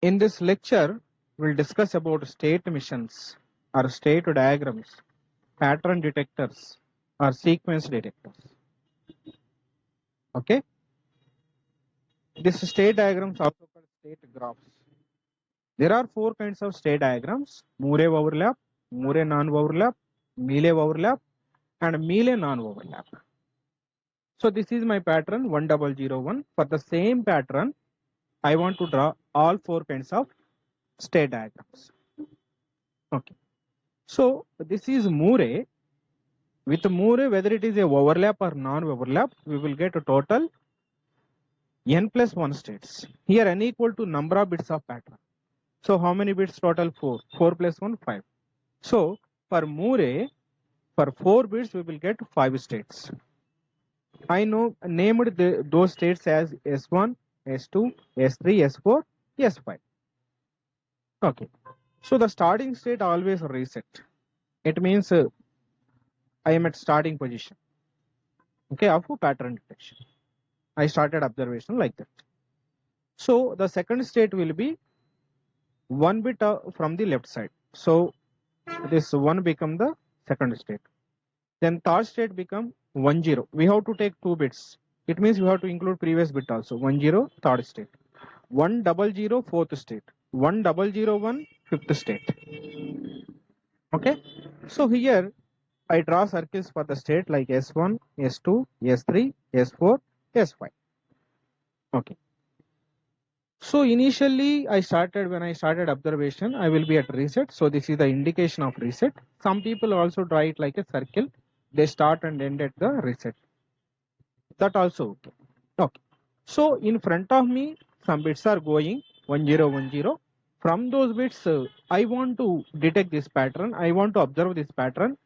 In this lecture, we'll discuss about state missions or state diagrams, pattern detectors or sequence detectors. Okay. This state diagrams also called state graphs. There are four kinds of state diagrams: Moore overlap, Moore non-overlap, Mealy overlap, and Mealy non-overlap. So this is my pattern 1001. For the same pattern, I want to draw all four kinds of state diagrams. Okay. So this is Moore. With Moore, whether it is a overlap or non-overlap, we will get a total n plus 1 states. Here n equal to number of bits of pattern. So how many bits total? 4. 4 plus 1, 5. So for Moore, for 4 bits, we will get 5 states. I know named those states as S1, S2, S3, S4, S5. Okay. So the starting state always reset. It means I am at starting position. Okay, of pattern detection. I started observation like that. So the second state will be 1 bit from the left side. So this 1 become the second state. Then third state become 1 0. We have to take 2 bits. It means we have to include previous bit also. 1 0 third state. 1 0 0 fourth state. 1 0 0 1 fifth state. Okay. So here I draw circles for the state like S1, S2, S3, S4, S5. Okay. So initially when I started observation, I will be at reset. So this is the indication of reset. Some people also draw it like a circle. They start and end at the reset. That also okay. Okay. So in front of me, some bits are going 1010. From those bits, I want to detect this pattern. I want to observe this pattern.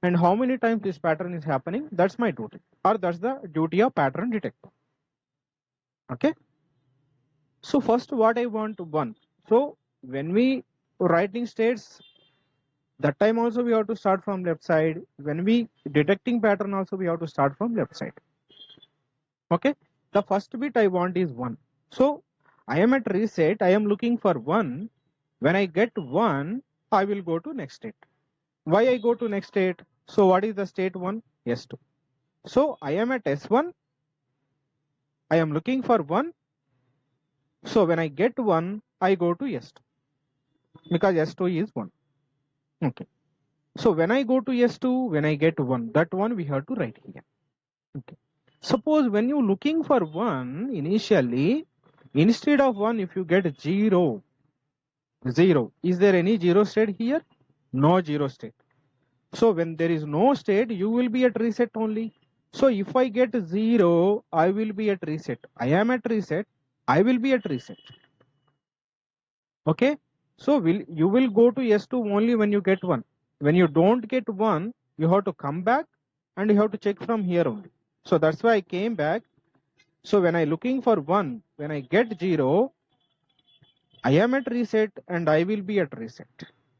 And how many times this pattern is happening, that's my duty. Or that's the duty of pattern detector. Okay. So first what I want to 1. So when we writing states, that time also we have to start from left side. When we detecting pattern also we have to start from left side. Okay. The first bit I want is 1. So I am at reset. I am looking for 1. When I get 1, I will go to next state. Why I go to next state? So what is the state 1? S2. So I am at S1. I am looking for 1. So when I get 1, I go to S2 because S2 is 1. Okay. So when I go to S2, when I get 1, that one we have to write here. Okay. Suppose when you looking for 1 initially, instead of 1, if you get 0, 0, is there any 0 state here? No 0 state. So when there is no state, you will be at reset only. So if I get 0, I will be at reset. I am at reset. I will be at reset. Okay. So you will go to S2 only when you get 1. When you don't get 1, you have to come back and you have to check from here only. So that's why I came back. So when I looking for 1, when I get 0, I am at reset and I will be at reset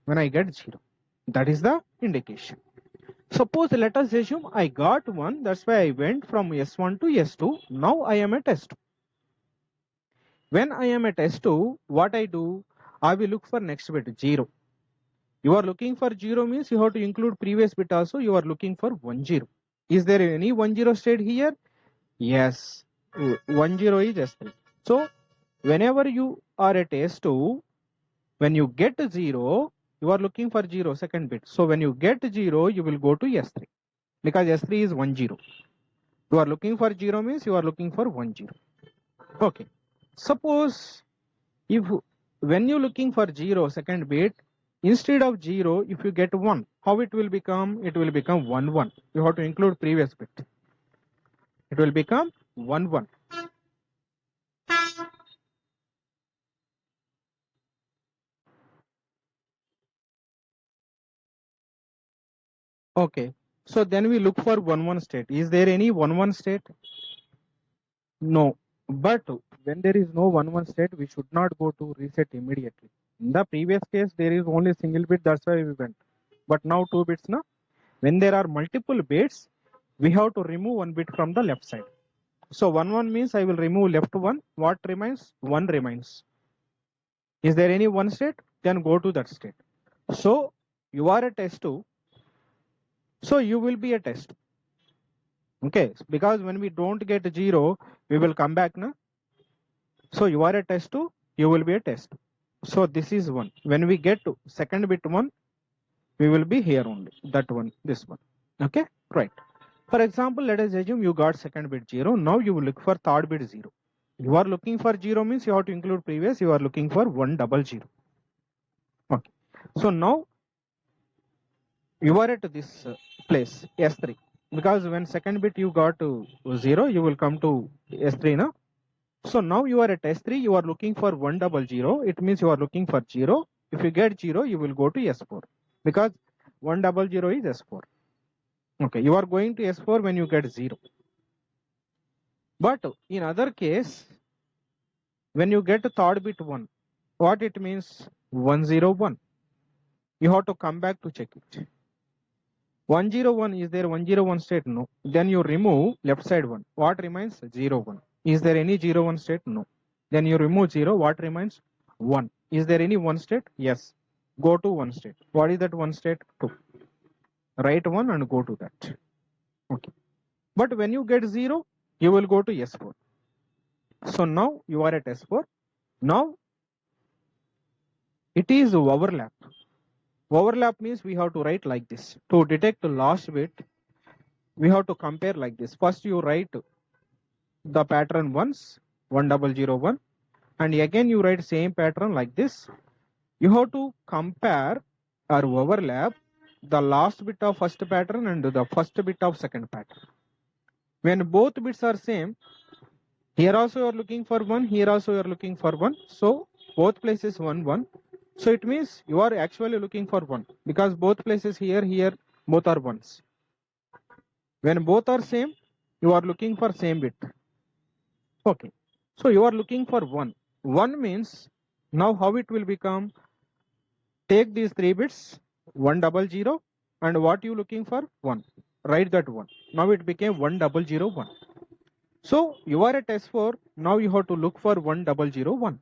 when I get 0. That is the indication. Suppose let us assume I got 1. That's why I went from S1 to S2. Now I am at S2. When I am at S2, what I do? I will look for next bit 0. You are looking for 0 means you have to include previous bit also. You are looking for 10. Is there any 10 state here? Yes. 10 is S3. So whenever you are at S2, when you get 0, you are looking for 0 second bit. So when you get 0, you will go to S3 because S3 is 10. You are looking for 0 means you are looking for 10. Okay. Suppose if when you looking for 0 second bit, instead of 0, if you get 1, how it will become? It will become 1 1. You have to include previous bit. It will become 1 1. Okay. So then we look for 1 1 state. Is there any 1 1 state? No. But when there is no 1 1 state, we should not go to reset immediately. In the previous case, there is only single bit. That's why we went. But now 2 bits. Now, when there are multiple bits, we have to remove 1 bit from the left side. So 1 1 means I will remove left 1. What remains? 1 remains. Is there any one state? Then go to that state. So you are a test 2. So you will be a test. Okay, because when we don't get 0, we will come back now. So you are a test 2, you will be a test. So this is 1. When we get to second bit 1, we will be here only. That one, this one. Okay, right. For example, let us assume you got second bit 0. Now you will look for third bit 0. You are looking for 0 means you have to include previous. You are looking for 100. Okay. So now you are at this place S3, because when second bit you got to 0, you will come to S3 now. So now you are at S3, you are looking for 100. It means you are looking for 0. If you get 0, you will go to S4, because 100 is S4. Okay, you are going to S4 when you get 0. But in other case, when you get third bit 1, what it means? 101. You have to come back to check it. 101, is there 101 state? No. Then you remove left side 1. What remains? 01. Is there any 01 state? No. Then you remove 0. What remains? 1. Is there any 1 state? Yes. Go to 1 state. What is that 1 state? 2. Write 1 and go to that. Okay. But when you get 0, you will go to S4. So now you are at S4. Now it is overlap. Overlap means we have to write like this. To detect the last bit, we have to compare like this. First you write the pattern once, 1001, and again you write same pattern like this. You have to compare or overlap the last bit of first pattern and the first bit of second pattern. When both bits are same, here also you are looking for 1, here also you are looking for 1. So both places 1, 1. So it means you are actually looking for 1, because both places here, both are 1s. When both are same, you are looking for same bit. Okay. So you are looking for 1. 1 means now how it will become? Take these 3 bits, 100, and what you looking for? 1. Write that 1. Now it became 1001. So you are at S4. Now you have to look for 1001.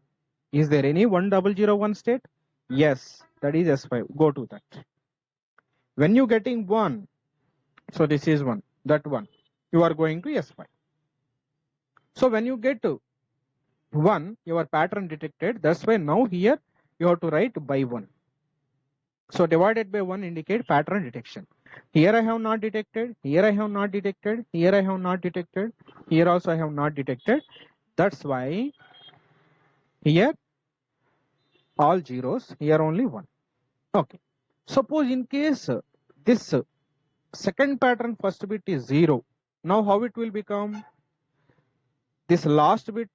Is there any 1001 state? Yes, that is S5. Go to that. When you getting 1, so this is 1, that 1, you are going to S5. So when you get to 1, your pattern detected. That's why now here you have to write by 1. So divided by 1 indicate pattern detection. Here I have not detected, here I have not detected, here I have not detected, here also I have not detected. That's why here all zeros, here only 1. Okay. Suppose in case this second pattern first bit is 0. Now how it will become? This last bit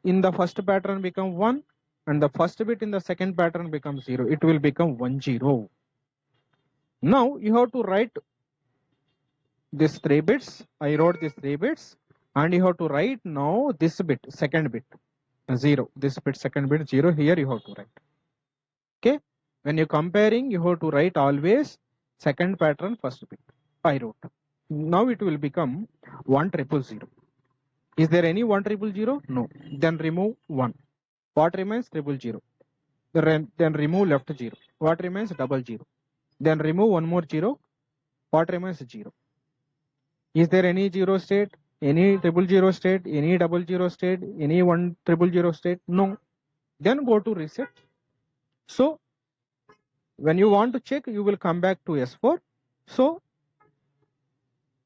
in the first pattern become 1 and the first bit in the second pattern becomes 0. It will become 10. Now you have to write these 3 bits. I wrote these 3 bits and you have to write now this bit, second bit 0. This bit second bit 0, here you have to write. Okay. When you're comparing, you have to write always second pattern first bit. I wrote. Now it will become 1000. Is there any 1000? No. Then remove 1. What remains? 000. Then remove left 0. What remains? 00. Then remove one more 0. What remains? 0. Is there any 0 state? Any 000 state? Any 00 state? Any 1000 state? No. Then go to reset. So when you want to check, you will come back to S4. So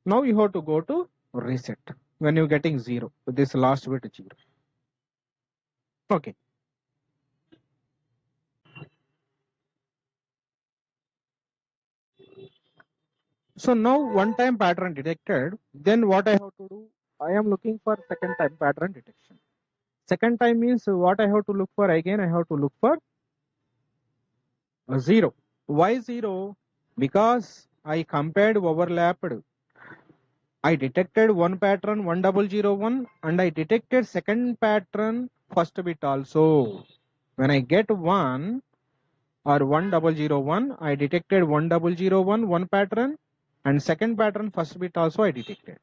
now you have to go to reset when you're getting 0. This last bit 0. Okay. So now one time pattern detected, then what I have to do? I am looking for second time pattern detection. Second time means what I have to look for? Again, I have to look for 0. Why 0? Because I compared overlapped. I detected one pattern 1001 and I detected second pattern first bit also. When I get 1 or 1001, I detected 1001 one pattern and second pattern first bit also I detected.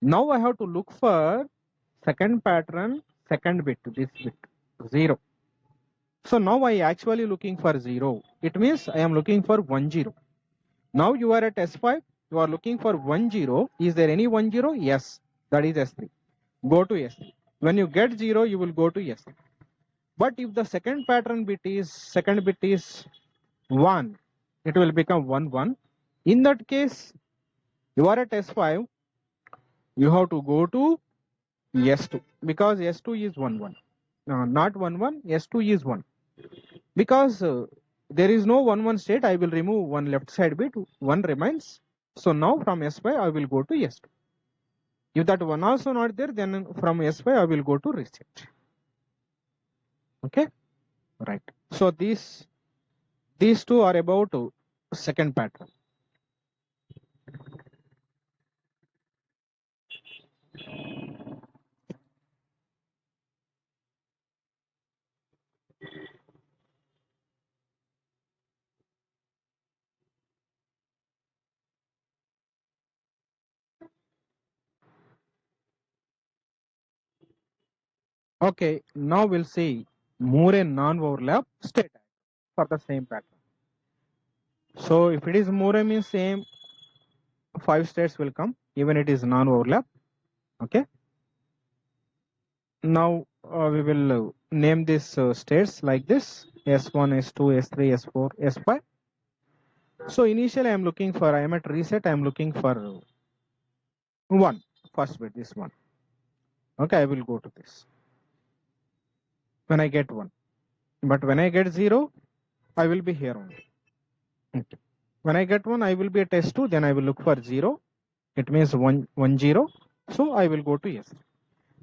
Now I have to look for second pattern second bit, this bit 0. So now I actually looking for 0. It means I am looking for 1 0. Now you are at S5. You are looking for 1 0. Is there any 1 0? Yes. That is S3. Go to S3. When you get 0, you will go to S3. But if the second bit is 1, it will become 1 1. In that case, you are at S5. You have to go to S2 because S2 is 1 1. Not 1 1. S2 is 1. Because there is no 1 1 state, I will remove one left side bit, 1 remains. So now from S5 I will go to S2. If that 1 also not there, then from S5 I will go to reset. Okay, right. So these two are about second pattern. Okay, now we'll see more a non-overlap state for the same pattern. So if it is more means same 5 states will come, even it is non-overlap. Okay. Now we will name these states like this: S1, S2, S3, S4, S5. So initially I am looking for, I am at reset, I am looking for 1, first bit, this one. Okay, I will go to this. When I get 1. But when I get 0, I will be here only. Okay. When I get 1, I will be at S2, then I will look for 0. It means 1, 1, 0. So I will go to S.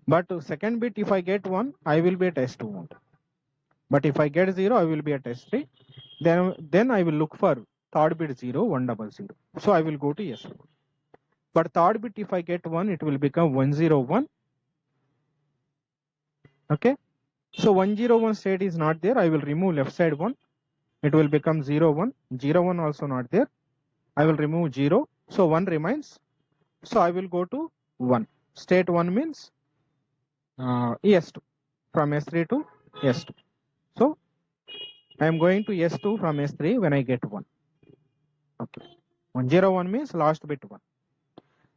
But second bit, if I get 1, I will be at S2 only. But if I get 0, I will be at S3. Then I will look for third bit 0, 1 double 0. So I will go to S4. But third bit, if I get 1, it will become 101. Okay. So 101 state is not there. I will remove left side 1. It will become 01. 01 also not there. I will remove 0. So 1 remains. So I will go to 1. State 1 means S2. From S3 to S2. So I am going to S2 from S3 when I get 1. Okay. 101 means last bit 1.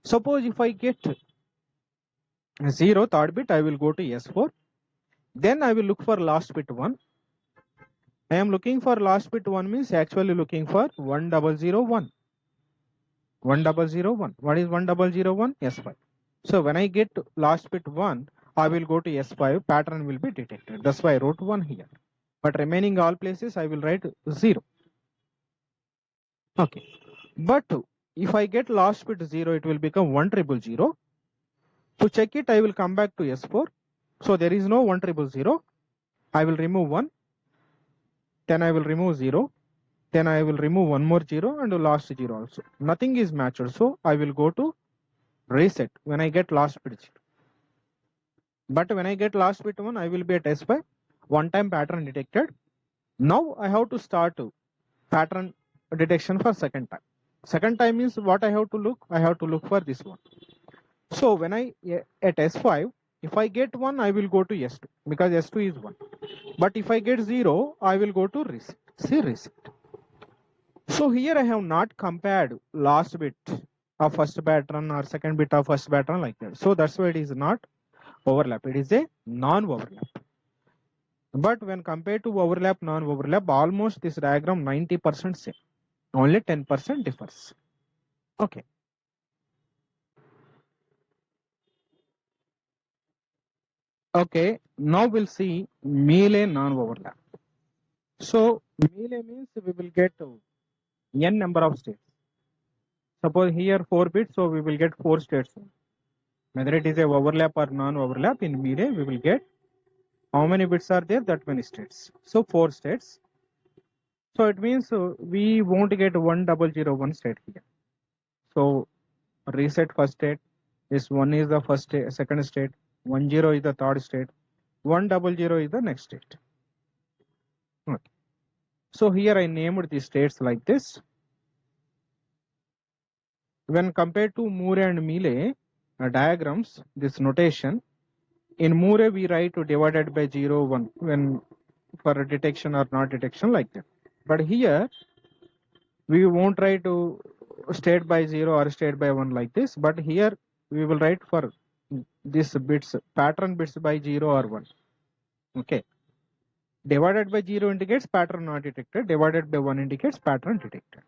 Suppose if I get 0 third bit, I will go to S4. Then I will look for last bit 1. I am looking for last bit 1 means actually looking for 1001. 1001. What is 1001? S5. So when I get last bit 1, I will go to S5. Pattern will be detected. That's why I wrote 1 here. But remaining all places I will write 0. Okay. But if I get last bit 0, it will become 1000. To check it, I will come back to S4. So there is no 1000. I will remove 1. Then I will remove 0. Then I will remove one more 0 and last 0 also. Nothing is matched. So I will go to reset when I get last bit 0. But when I get last bit 1, I will be at S5. One time pattern detected. Now I have to start pattern detection for second time. Second time means what I have to look? I have to look for this one. So when I at S5, if I get 1, I will go to S2 because S2 is 1. But if I get 0, I will go to reset. See reset. So here I have not compared last bit of first pattern or second bit of first pattern like that. So that's why it is not overlap. It is a non-overlap. But when compared to overlap, non-overlap, almost this diagram 90% same. Only 10% differs. Okay. Okay. Now we'll see Mealy non-overlap. So Mealy means we will get n number of states. Suppose here 4 bits, so we will get 4 states. Whether it is a overlap or non-overlap, in Mealy we will get how many bits are there? That many states. So 4 states. So it means we won't get 1001 state here. So reset first state is 1 is the first state, second state, 10 is the third state, 100 is the next state. Okay. So here I named the states like this. When compared to Moore and Mealy diagrams, this notation, in Moore we write divided by 0, 1. When for detection or not detection like that. But here we won't try to state by 0 or state by 1 like this, but here we will write for this bits pattern bits by 0 or 1. Okay, divided by 0 indicates pattern not detected, divided by 1 indicates pattern detected.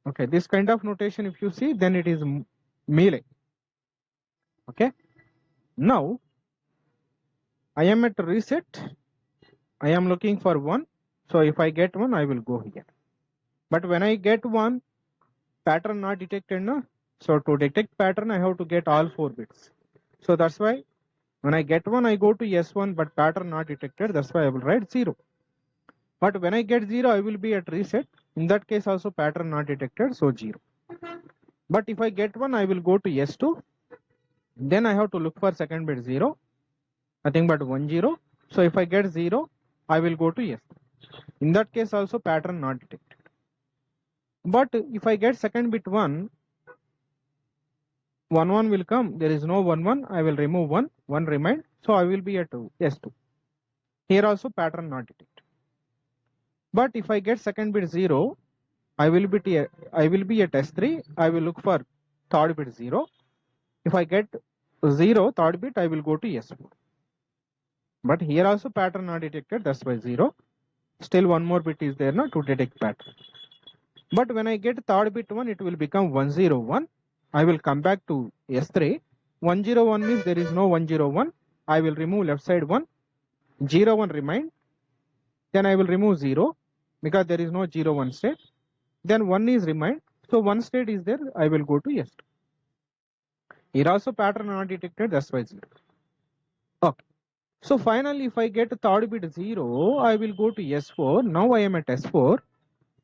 Okay, this kind of notation if you see, then it is Mealy. Okay, now I am at reset, I am looking for 1, so if I get 1 I will go here. But when I get 1, pattern not detected, no? So to detect pattern I have to get all 4 bits. So that's why when I get 1 I go to S1, but pattern not detected, that's why I will write 0. But when I get 0 I will be at reset, in that case also pattern not detected, so 0. But if I get 1 I will go to S2, then I have to look for second bit 0, nothing but 1 0. So if I get 0 I will go to S. In that case also pattern not detected. But if I get second bit 1, 1 1 will come, there is no 1 1, I will remove 1, 1 remain, so I will be at S2. Here also pattern not detected. But if I get second bit 0, I will be at S3, I will look for third bit 0. If I get 0 third bit, I will go to S4. But here also pattern not detected, that's why 0. Still one more bit is there now to detect pattern. But when I get third bit 1, it will become 101. I will come back to S3. 101 means there is no 101. I will remove left side 1. 01 remain. Then I will remove 0 because there is no 01 state. Then 1 is remained. So 1 state is there. I will go to S2. Here also pattern not detected. That's why 0. Okay. So finally, if I get third bit 0, I will go to S4. Now I am at S4.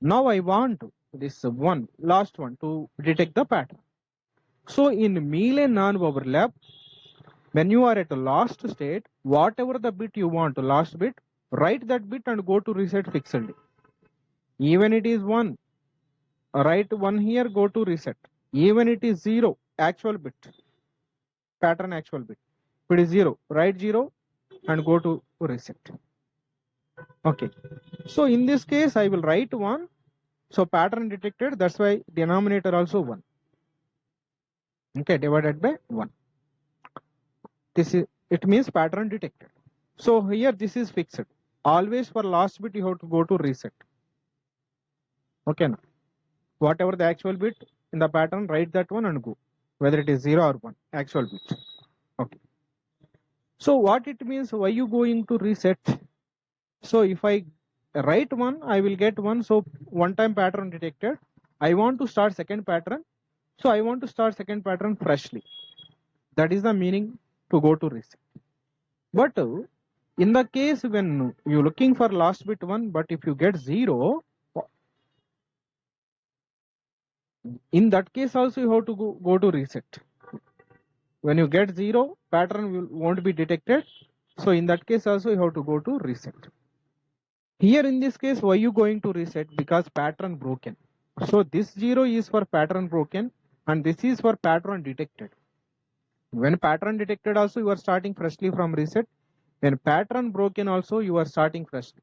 Now I want this one, last one, to detect the pattern. So in Mealy non-overlap, when you are at the last state, whatever the bit you want, last bit, write that bit and go to reset fixedly. Even it is 1, write 1 here, go to reset. Even it is 0, actual bit, pattern actual bit. If it is 0, write 0 and go to reset. Okay. So in this case, I will write 1. So pattern detected, that's why denominator also 1. Okay, divided by 1. This is, it means pattern detected. So here this is fixed. Always for last bit you have to go to reset. Okay, now whatever the actual bit in the pattern, write that one and go, whether it is 0 or 1 actual bit. Okay. So what it means, why you going to reset? So if I write 1, I will get 1. So one time pattern detected. I want to start second pattern. So I want to start second pattern freshly. That is the meaning to go to reset. But in the case when you're looking for last bit 1, but if you get 0, in that case also you have to go to reset. When you get 0, pattern won't be detected. So in that case also you have to go to reset. Here in this case, why you going to reset? Because pattern broken. So this 0 is for pattern broken and this is for pattern detected. When pattern detected also you are starting freshly from reset. When pattern broken also you are starting freshly.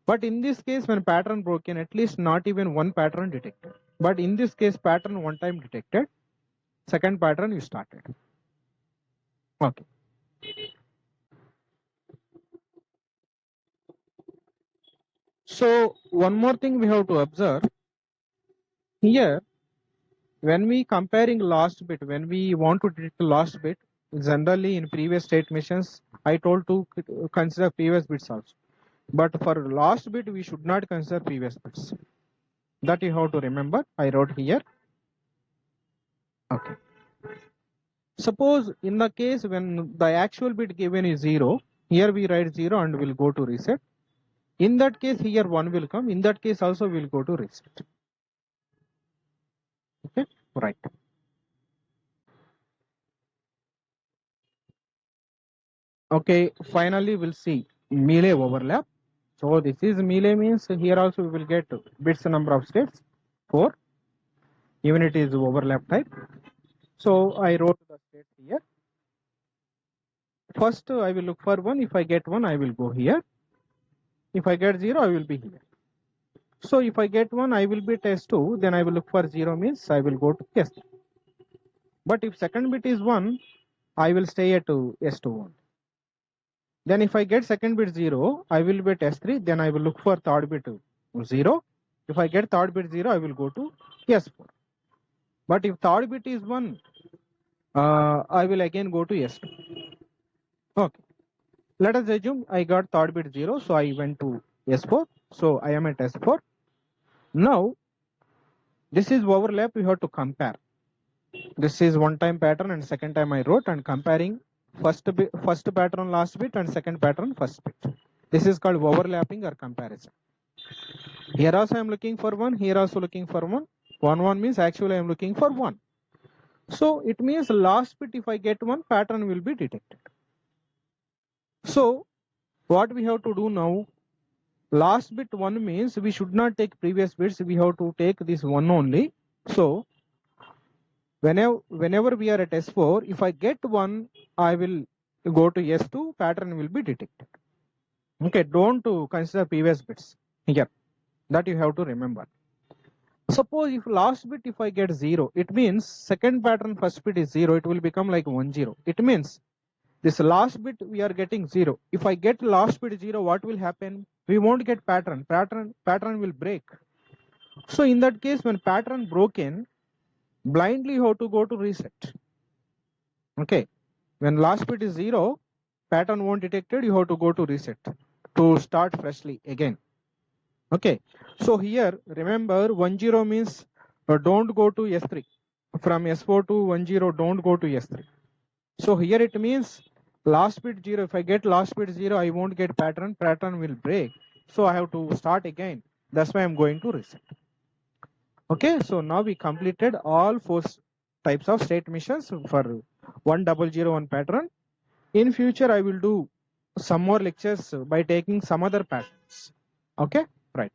But in this case, when pattern broken, at least not even one pattern detected. But in this case, pattern one time detected, second pattern you started. Okay. So one more thing we have to observe here, when we comparing last bit, when we want to detect the last bit, generally in previous state missions, I told to consider previous bits also. But for last bit, we should not consider previous bits. That you have to remember. I wrote here. Okay. Suppose in the case when the actual bit given is 0, here we write 0 and we'll go to reset. In that case, here 1 will come. In that case also we'll go to reset. Okay, right. Okay, finally we'll see Mealy overlap. So this is Mealy means here also we will get bits number of states, 4, even it is overlap type. So I wrote the state here. First I will look for 1. If I get 1, I will go here. If I get 0, I will be here. So if I get 1, I will be at S2, then I will look for 0 means I will go to S3. But if second bit is 1, I will stay at S2 1. Then if I get second bit 0, I will be at S3, then I will look for third bit 0. If I get third bit 0, I will go to S4. But if third bit is 1, I will again go to S2. Okay. Let us assume I got third bit 0, so I went to S4. So I am at S4. Now, this is overlap, we have to compare. This is one time pattern and second time I wrote, and comparing first pattern last bit and second pattern first bit. This is called overlapping or comparison. Here also I am looking for 1, here also looking for 1. 1 means actually I am looking for 1. So it means last bit if I get 1, pattern will be detected. So what we have to do now, last bit 1 means we should not take previous bits, we have to take this 1 only. So whenever we are at S4, if I get 1, I will go to S2, pattern will be detected. Okay, don't consider previous bits here. That you have to remember. Suppose if last bit if I get 0, it means second pattern first bit is 0, it will become like 1 0. It means this last bit we are getting 0. If I get last bit 0, what will happen? We won't get pattern. Pattern will break. So in that case, when pattern broken, blindly you have to go to reset. Okay. When last bit is 0, pattern won't detected, you have to go to reset to start freshly again. Okay. So here, remember 1 0 means don't go to S3. From S4 to 1 0, don't go to S3. So here it means last bit 0. If I get last bit 0, I won't get pattern. Pattern will break. So I have to start again. That's why I'm going to reset. Okay. So now we completed all 4 types of state missions for 1001 pattern. In future, I will do some more lectures by taking some other patterns. Okay. Right.